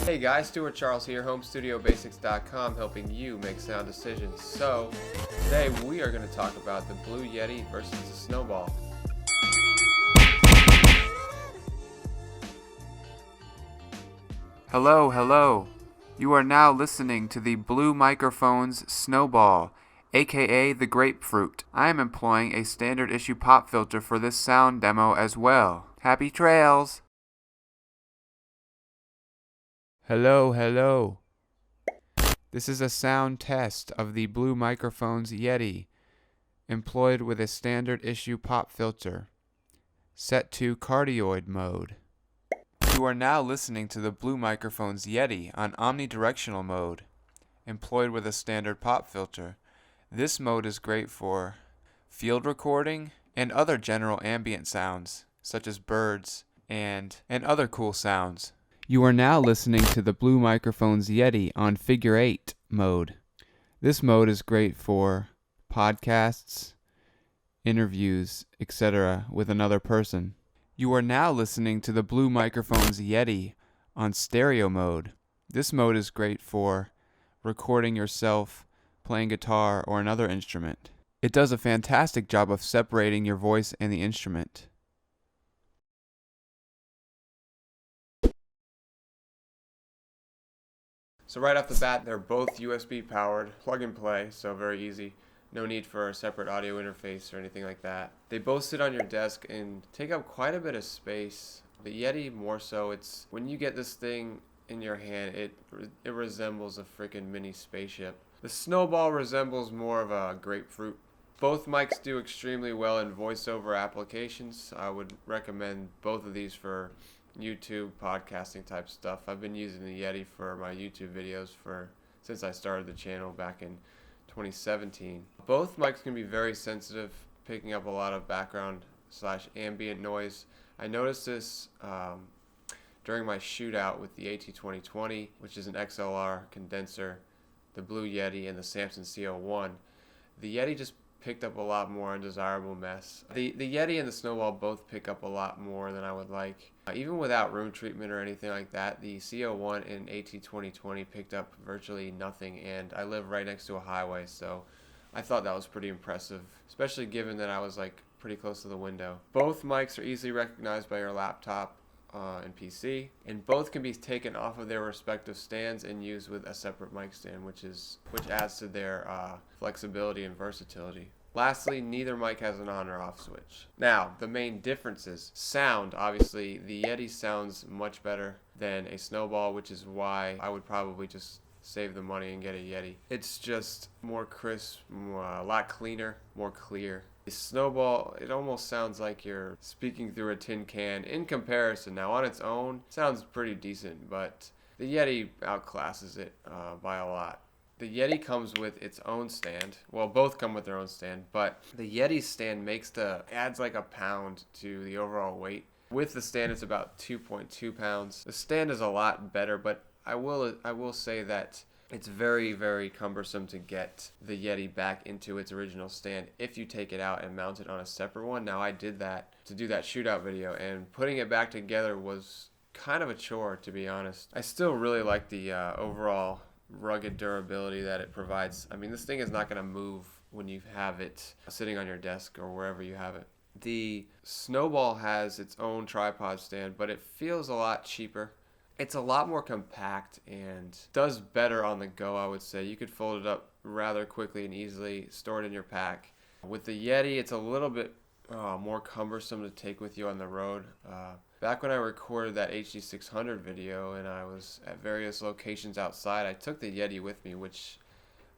Hey guys, Stuart Charles here, HomeStudioBasics.com, helping you make sound decisions. So, today we are going to talk about the Blue Yeti versus the Snowball. Hello. You are now listening to the Blue Microphone's Snowball, aka the Grapefruit. I am employing a standard issue pop filter for this sound demo as well. Happy trails! Hello. This is a sound test of the Blue Microphone's Yeti, employed with a standard issue pop filter, set to cardioid mode. You are now listening to the Blue Microphone's Yeti on omnidirectional mode, employed with a standard pop filter. This mode is great for field recording and other general ambient sounds, such as birds and other cool sounds. You are now listening to the Blue Microphone's Yeti on figure 8 mode. This mode is great for podcasts, interviews, etc. with another person. You are now listening to the Blue Microphone's Yeti on stereo mode. This mode is great for recording yourself playing guitar or another instrument. It does a fantastic job of separating your voice and the instrument. So right off the bat, they're both USB powered, plug and play, so very easy. No need for a separate audio interface or anything like that. They both sit on your desk and take up quite a bit of space. The Yeti more so, it's when you get this thing in your hand, it resembles a freaking mini spaceship. The Snowball resembles more of a grapefruit. Both mics do extremely well in voiceover applications. I would recommend both of these for YouTube podcasting type stuff. I've been using the Yeti for my YouTube videos since I started the channel back in 2017. Both mics can be very sensitive, picking up a lot of background/ambient noise. I noticed this during my shootout with the Yeti 2020, which is an XLR condenser, the Blue Yeti, and the Samson CO1. The Yeti just picked up a lot more undesirable mess. The Yeti and the Snowball both pick up a lot more than I would like. Even without room treatment or anything like that, the CO1 and AT 2020 picked up virtually nothing, and I live right next to a highway, so I thought that was pretty impressive, especially given that I was pretty close to the window. Both mics are easily recognized by your laptop and PC, and both can be taken off of their respective stands and used with a separate mic stand, which adds to their flexibility and versatility. Lastly, neither mic has an on or off switch. Now, the main differences. Sound, obviously, the Yeti sounds much better than a Snowball, which is why I would probably just save the money and get a Yeti. It's just more crisp, a lot cleaner, more clear. The Snowball, it almost sounds like you're speaking through a tin can in comparison. Now, on its own, it sounds pretty decent, but the Yeti outclasses it by a lot. The Yeti comes with its own stand. Well, both come with their own stand, but the Yeti stand adds like a pound to the overall weight. With the stand, it's about 2.2 pounds. The stand is a lot better, but I will say that it's very, very cumbersome to get the Yeti back into its original stand if you take it out and mount it on a separate one. Now, I did that to do that shootout video, and putting it back together was kind of a chore, to be honest. I still really like the overall rugged durability that it provides. I mean, this thing is not going to move when you have it sitting on your desk or wherever you have it. The Snowball has its own tripod stand, but it feels a lot cheaper. It's a lot more compact and does better on the go, I would say. You could fold it up rather quickly and easily, store it in your pack. With the Yeti, it's a little bit more cumbersome to take with you on the road. Back when I recorded that HD600 video and I was at various locations outside, I took the Yeti with me, which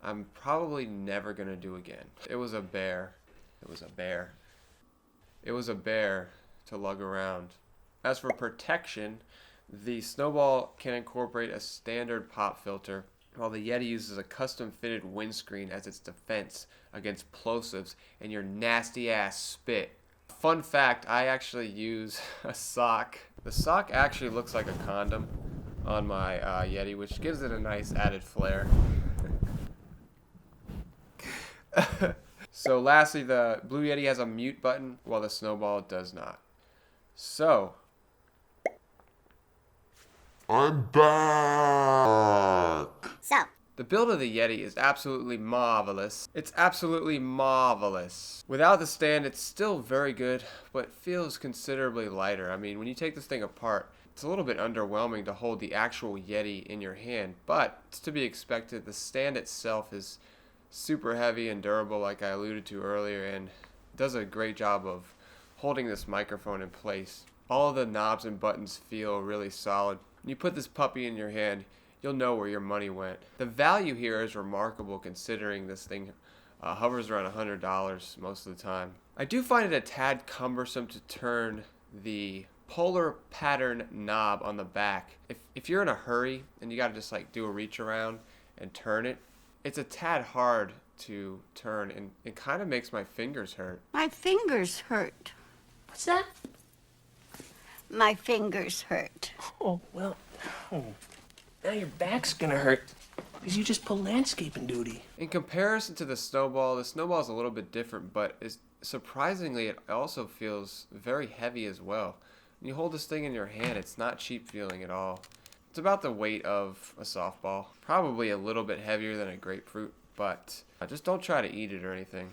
I'm probably never going to do again. It was a bear to lug around. As for protection, the Snowball can incorporate a standard pop filter, while the Yeti uses a custom-fitted windscreen as its defense against plosives and your nasty-ass spit. Fun fact, I actually use a sock. The sock actually looks like a condom on my Yeti, which gives it a nice added flair. So lastly, the Blue Yeti has a mute button, while the Snowball does not. So, I'm back! So, The build of the Yeti is absolutely marvelous. It's absolutely marvelous. Without the stand, it's still very good, but feels considerably lighter. I mean, when you take this thing apart, it's a little bit underwhelming to hold the actual Yeti in your hand, but it's to be expected. The stand itself is super heavy and durable, like I alluded to earlier, and does a great job of holding this microphone in place. All of the knobs and buttons feel really solid. When you put this puppy in your hand, you'll know where your money went. The value here is remarkable considering this thing hovers around $100 most of the time. I do find it a tad cumbersome to turn the polar pattern knob on the back. If you're in a hurry and you gotta just like do a reach around and turn it, it's a tad hard to turn and it kind of makes my fingers hurt. my fingers hurt. What's that? My fingers hurt. Oh, well, now your back's gonna hurt because you just pulled landscaping duty. In comparison to the Snowball is a little bit different, but surprisingly it also feels very heavy as well. When you hold this thing in your hand, it's not cheap feeling at all. It's about the weight of a softball. Probably a little bit heavier than a grapefruit, but just don't try to eat it or anything.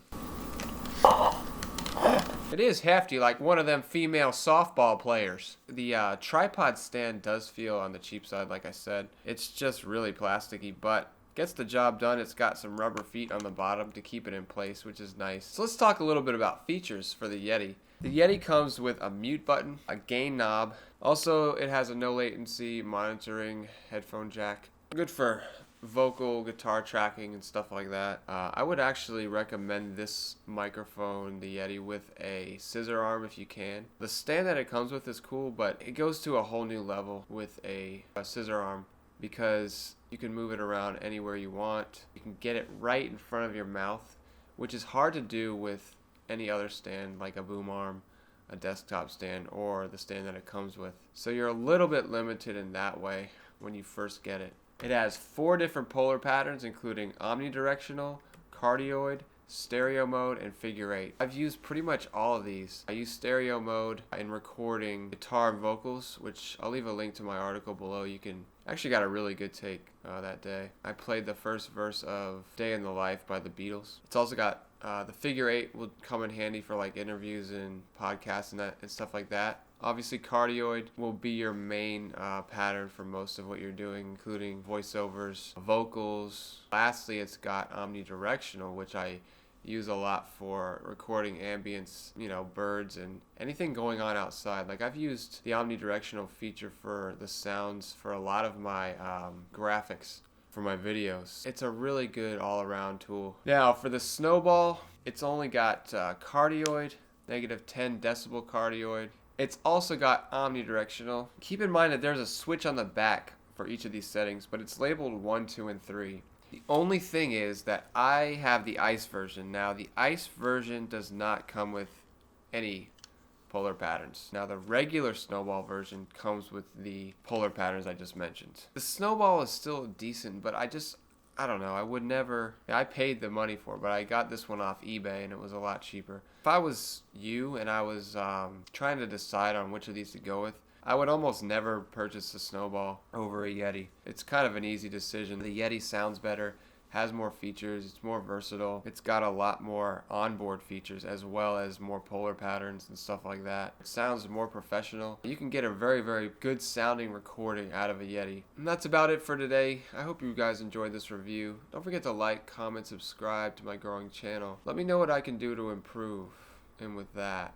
It is hefty, like one of them female softball players. The tripod stand does feel on the cheap side, like I said. It's just really plasticky, but gets the job done. It's got some rubber feet on the bottom to keep it in place, which is nice. So let's talk a little bit about features for the Yeti. The Yeti comes with a mute button, a gain knob. Also, it has a no latency monitoring headphone jack. Good for vocal, guitar tracking, and stuff like that. I would actually recommend this microphone, the Yeti, with a scissor arm if you can. The stand that it comes with is cool, but it goes to a whole new level with a scissor arm because you can move it around anywhere you want. You can get it right in front of your mouth, which is hard to do with any other stand like a boom arm, a desktop stand, or the stand that it comes with. So you're a little bit limited in that way when you first get it. It has 4 different polar patterns, including omnidirectional, cardioid, stereo mode, and figure 8. I've used pretty much all of these. I use stereo mode in recording guitar and vocals, which I'll leave a link to my article below. You can actually got a really good take that day. I played the first verse of Day in the Life by the Beatles. It's also got the figure 8 will come in handy for like interviews and podcasts and stuff like that. Obviously, cardioid will be your main pattern for most of what you're doing, including voiceovers, vocals. Lastly, it's got omnidirectional, which I use a lot for recording ambience, birds and anything going on outside. Like I've used the omnidirectional feature for the sounds for a lot of my graphics for my videos. It's a really good all-around tool. Now for the Snowball, it's only got cardioid, -10 decibel cardioid. It's also got omnidirectional. Keep in mind that there's a switch on the back for each of these settings, but it's labeled 1, 2, and 3. The only thing is that I have the ice version. Now the ice version does not come with any polar patterns. Now the regular Snowball version comes with the polar patterns I just mentioned. The Snowball is still decent, but I don't know, I would never, I paid the money for it, but I got this one off eBay and it was a lot cheaper. If I was you and I was trying to decide on which of these to go with, I would almost never purchase the Snowball over a Yeti. It's kind of an easy decision. The Yeti sounds better, has more features, it's more versatile. It's got a lot more onboard features as well as more polar patterns and stuff like that. It sounds more professional. You can get a very, very good sounding recording out of a Yeti. And that's about it for today. I hope you guys enjoyed this review. Don't forget to like, comment, subscribe to my growing channel. Let me know what I can do to improve. And with that,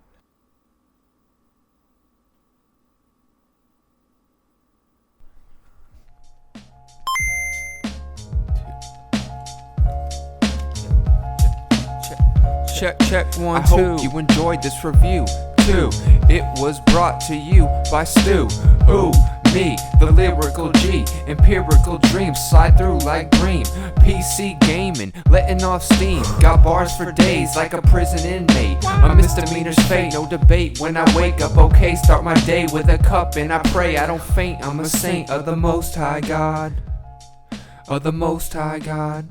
Check 1, I 2. hope you enjoyed this review too. It was brought to you by Stu. Who? Me, the lyrical G. Empirical dreams slide through like green. PC gaming, letting off steam. Got bars for days like a prison inmate. A misdemeanor's fate, no debate. When I wake up, okay, start my day with a cup and I pray I don't faint. I'm a saint of the Most High God. Of the Most High God.